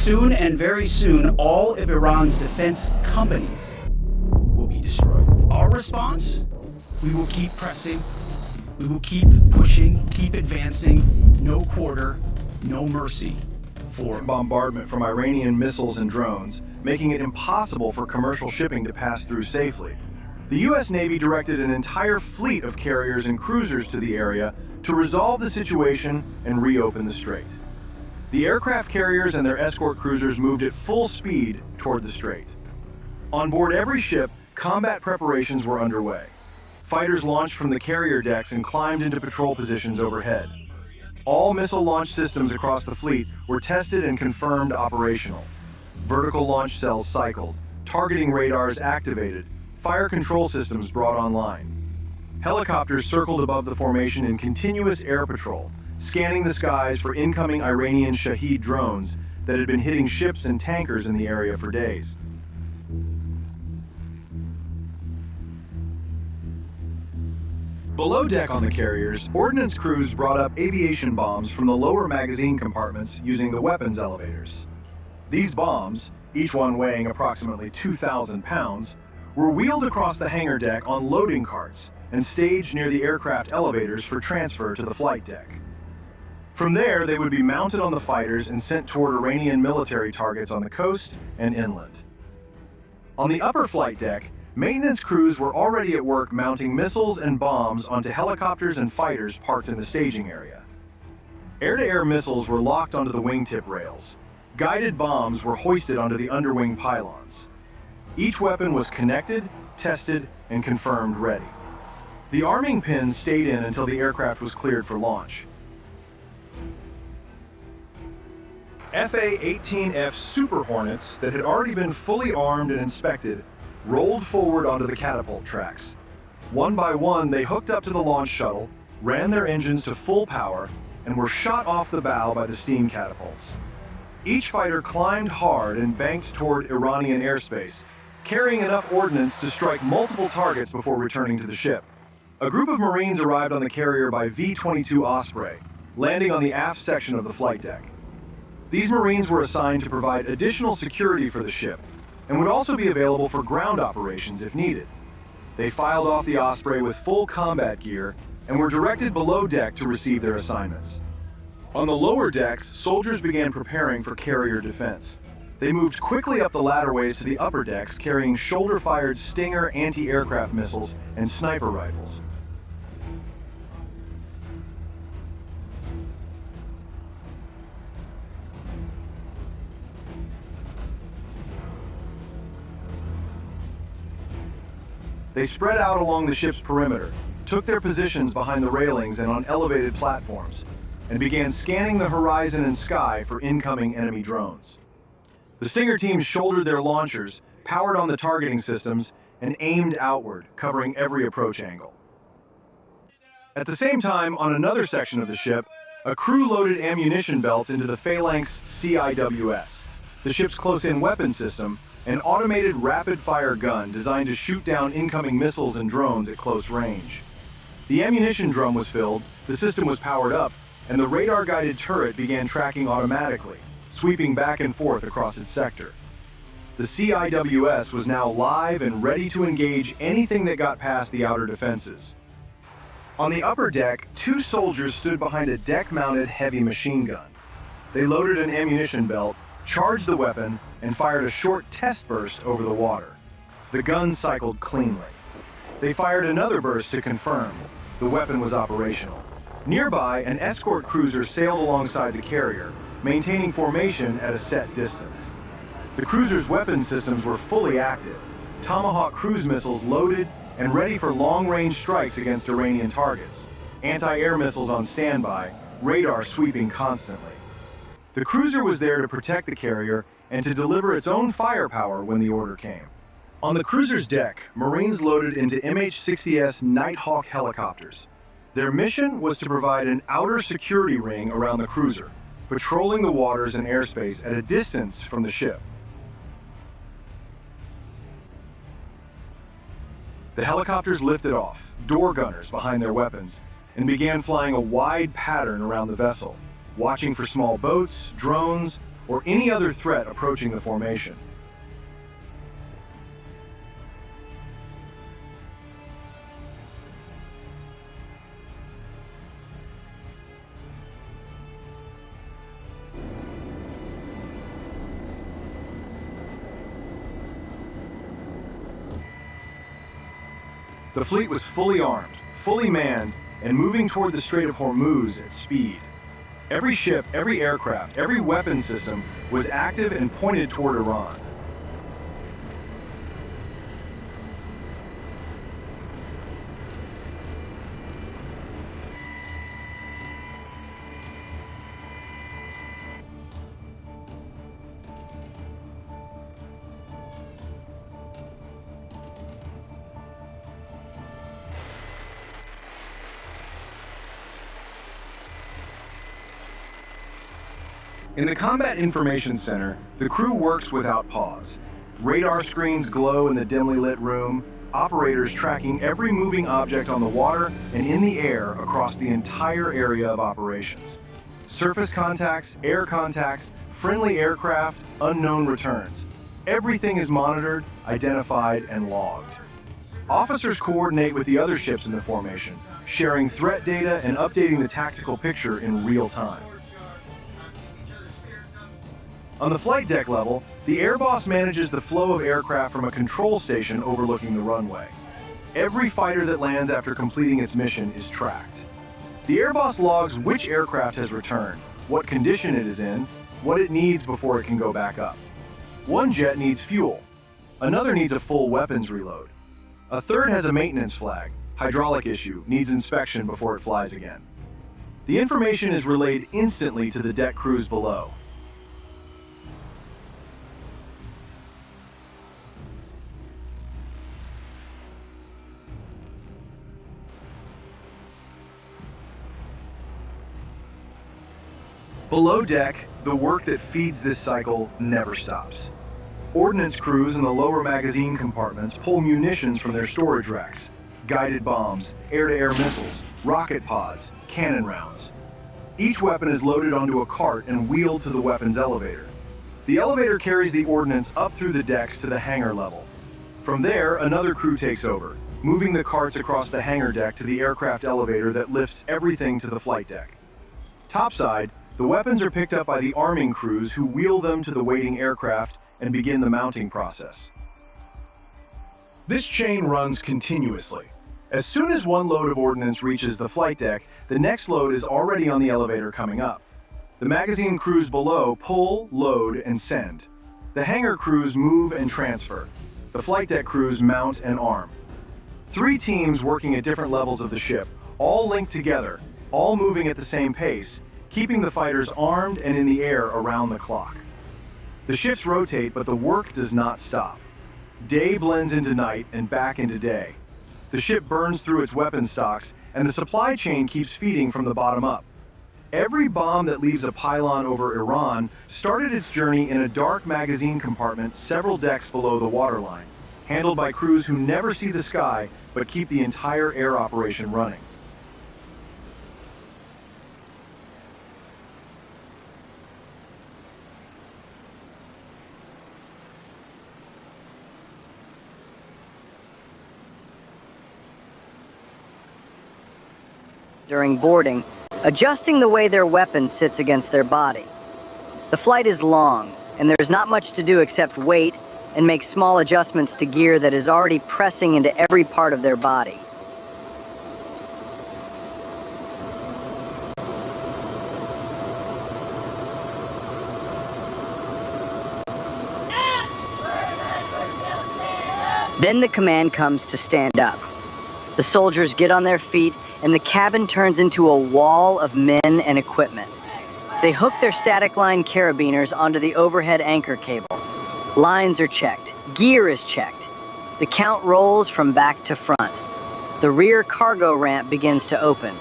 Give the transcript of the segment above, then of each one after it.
Soon and very soon, all of Iran's defense companies will be destroyed. Our response? We will keep pressing. We will keep pushing, keep advancing. No quarter, no mercy. For bombardment from Iranian missiles and drones, making it impossible for commercial shipping to pass through safely. The U.S. Navy directed an entire fleet of carriers and cruisers to the area to resolve the situation and reopen the strait. The aircraft carriers and their escort cruisers moved at full speed toward the strait. On board every ship, combat preparations were underway. Fighters launched from the carrier decks and climbed into patrol positions overhead. All missile launch systems across the fleet were tested and confirmed operational. Vertical launch cells cycled, targeting radars activated, fire control systems brought online. Helicopters circled above the formation in continuous air patrol, scanning the skies for incoming Iranian Shahed drones that had been hitting ships and tankers in the area for days. Below deck on the carriers, ordnance crews brought up aviation bombs from the lower magazine compartments using the weapons elevators. These bombs, each one weighing approximately 2,000 pounds, were wheeled across the hangar deck on loading carts and staged near the aircraft elevators for transfer to the flight deck. From there, they would be mounted on the fighters and sent toward Iranian military targets on the coast and inland. On the upper flight deck, maintenance crews were already at work mounting missiles and bombs onto helicopters and fighters parked in the staging area. Air-to-air missiles were locked onto the wingtip rails. Guided bombs were hoisted onto the underwing pylons. Each weapon was connected, tested, and confirmed ready. The arming pins stayed in until the aircraft was cleared for launch. FA-18F Super Hornets that had already been fully armed and inspected rolled forward onto the catapult tracks. One by one, they hooked up to the launch shuttle, ran their engines to full power, and were shot off the bow by the steam catapults. Each fighter climbed hard and banked toward Iranian airspace, carrying enough ordnance to strike multiple targets before returning to the ship. A group of Marines arrived on the carrier by V-22 Osprey, landing on the aft section of the flight deck. These Marines were assigned to provide additional security for the ship, and would also be available for ground operations if needed. They filed off the Osprey with full combat gear and were directed below deck to receive their assignments. On the lower decks, soldiers began preparing for carrier defense. They moved quickly up the ladderways to the upper decks carrying shoulder-fired Stinger anti-aircraft missiles and sniper rifles. They spread out along the ship's perimeter, took their positions behind the railings and on elevated platforms, and began scanning the horizon and sky for incoming enemy drones. The Stinger teams shouldered their launchers, powered on the targeting systems, and aimed outward, covering every approach angle. At the same time, on another section of the ship, a crew loaded ammunition belts into the Phalanx CIWS, the ship's close-in weapon system, an automated rapid-fire gun designed to shoot down incoming missiles and drones at close range. The ammunition drum was filled, the system was powered up, and the radar-guided turret began tracking automatically, sweeping back and forth across its sector. The CIWS was now live and ready to engage anything that got past the outer defenses. On the upper deck, two soldiers stood behind a deck-mounted heavy machine gun. They loaded an ammunition belt, charged the weapon, and fired a short test burst over the water. The gun cycled cleanly. They fired another burst to confirm the weapon was operational. Nearby, an escort cruiser sailed alongside the carrier, maintaining formation at a set distance. The cruiser's weapon systems were fully active, Tomahawk cruise missiles loaded and ready for long-range strikes against Iranian targets, anti-air missiles on standby, radar sweeping constantly. The cruiser was there to protect the carrier and to deliver its own firepower when the order came. On the cruiser's deck, Marines loaded into MH-60S Nighthawk helicopters. Their mission was to provide an outer security ring around the cruiser, patrolling the waters and airspace at a distance from the ship. The helicopters lifted off, door gunners behind their weapons, and began flying a wide pattern around the vessel, watching for small boats, drones, or any other threat approaching the formation. The fleet was fully armed, fully manned, and moving toward the Strait of Hormuz at speed. Every ship, every aircraft, every weapon system was active and pointed toward Iran. In the Combat Information Center, the crew works without pause. Radar screens glow in the dimly lit room, operators tracking every moving object on the water and in the air across the entire area of operations. Surface contacts, air contacts, friendly aircraft, unknown returns. Everything is monitored, identified, and logged. Officers coordinate with the other ships in the formation, sharing threat data and updating the tactical picture in real time. On the flight deck level, the air boss manages the flow of aircraft from a control station overlooking the runway. Every fighter that lands after completing its mission is tracked. The air boss logs which aircraft has returned, what condition it is in, what it needs before it can go back up. One jet needs fuel. Another needs a full weapons reload. A third has a maintenance flag, hydraulic issue, needs inspection before it flies again. The information is relayed instantly to the deck crews below. Below deck, the work that feeds this cycle never stops. Ordnance crews in the lower magazine compartments pull munitions from their storage racks, guided bombs, air-to-air missiles, rocket pods, cannon rounds. Each weapon is loaded onto a cart and wheeled to the weapons elevator. The elevator carries the ordnance up through the decks to the hangar level. From there, another crew takes over, moving the carts across the hangar deck to the aircraft elevator that lifts everything to the flight deck. Topside, the weapons are picked up by the arming crews who wheel them to the waiting aircraft and begin the mounting process. This chain runs continuously. As soon as one load of ordnance reaches the flight deck, the next load is already on the elevator coming up. The magazine crews below pull, load, and send. The hangar crews move and transfer. The flight deck crews mount and arm. 3 teams working at different levels of the ship, all linked together, all moving at the same pace, keeping the fighters armed and in the air around the clock. The shifts rotate, but the work does not stop. Day blends into night and back into day. The ship burns through its weapon stocks, and the supply chain keeps feeding from the bottom up. Every bomb that leaves a pylon over Iran started its journey in a dark magazine compartment several decks below the waterline, handled by crews who never see the sky but keep the entire air operation running. During boarding, adjusting the way their weapon sits against their body. The flight is long, and there's not much to do except wait and make small adjustments to gear that is already pressing into every part of their body. Then the command comes to stand up. The soldiers get on their feet, and the cabin turns into a wall of men and equipment. They hook their static line carabiners onto the overhead anchor cable. Lines are checked. Gear is checked. The count rolls from back to front. The rear cargo ramp begins to open.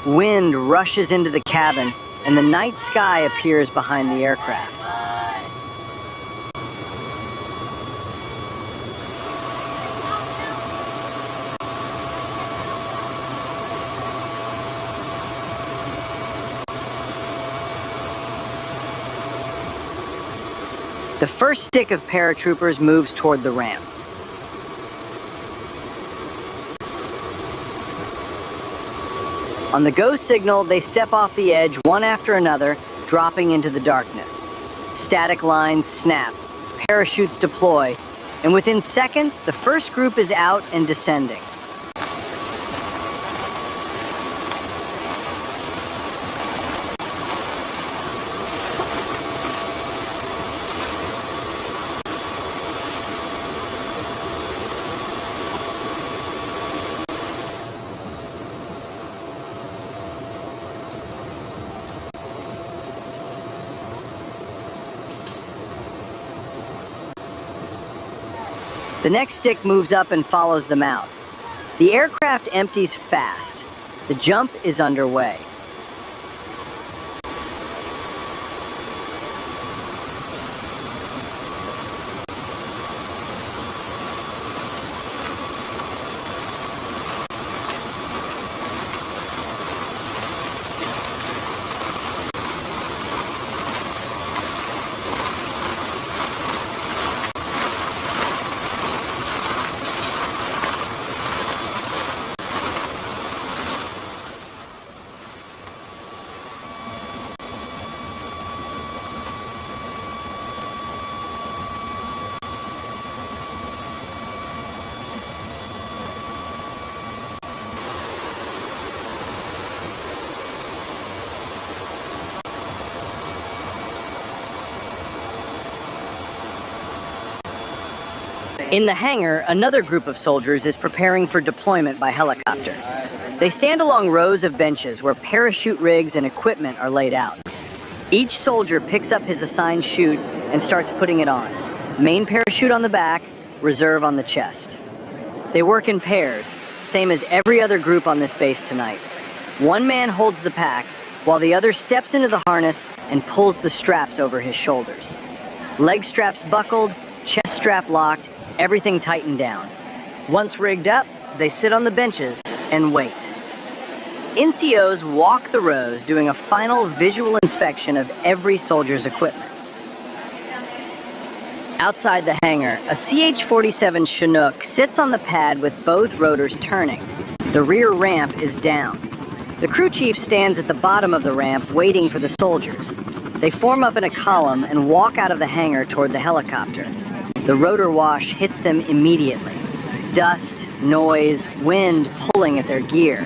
Wind rushes into the cabin, and the night sky appears behind the aircraft. The first stick of paratroopers moves toward the ramp. On the go signal, they step off the edge one after another, dropping into the darkness. Static lines snap, parachutes deploy, and within seconds, the first group is out and descending. The next stick moves up and follows them out. The aircraft empties fast. The jump is underway. In the hangar, another group of soldiers is preparing for deployment by helicopter. They stand along rows of benches where parachute rigs and equipment are laid out. Each soldier picks up his assigned chute and starts putting it on. Main parachute on the back, reserve on the chest. They work in pairs, same as every other group on this base tonight. One man holds the pack, while the other steps into the harness and pulls the straps over his shoulders. Leg straps buckled, chest strap locked, everything tightened down. Once rigged up, they sit on the benches and wait. NCOs walk the rows, doing a final visual inspection of every soldier's equipment. Outside the hangar, a CH-47 Chinook sits on the pad with both rotors turning. The rear ramp is down. The crew chief stands at the bottom of the ramp waiting for the soldiers. They form up in a column and walk out of the hangar toward the helicopter. The rotor wash hits them immediately. Dust, noise, wind pulling at their gear.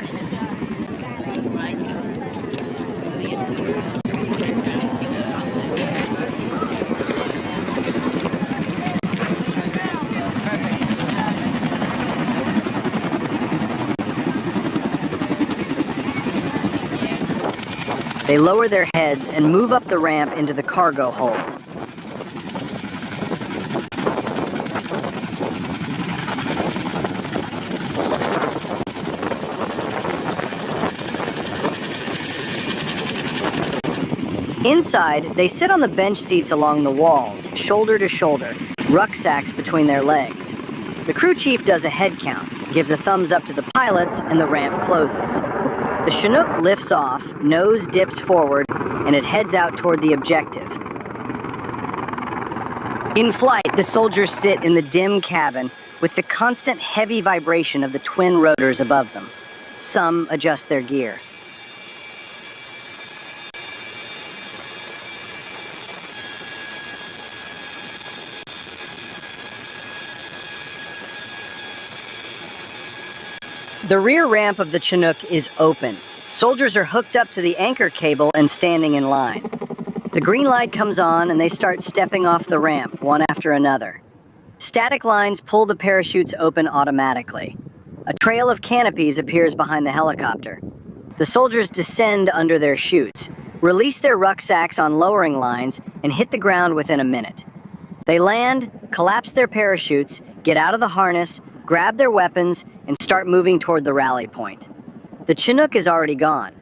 They lower their heads and move up the ramp into the cargo hold. Inside, they sit on the bench seats along the walls, shoulder to shoulder, rucksacks between their legs. The crew chief does a head count, gives a thumbs up to the pilots, and the ramp closes. The Chinook lifts off, nose dips forward, and it heads out toward the objective. In flight, the soldiers sit in the dim cabin with the constant heavy vibration of the twin rotors above them. Some adjust their gear. The rear ramp of the Chinook is open. Soldiers are hooked up to the anchor cable and standing in line. The green light comes on and they start stepping off the ramp, one after another. Static lines pull the parachutes open automatically. A trail of canopies appears behind the helicopter. The soldiers descend under their chutes, release their rucksacks on lowering lines, and hit the ground within a minute. They land, collapse their parachutes, get out of the harness, grab their weapons, and start moving toward the rally point. The Chinook is already gone.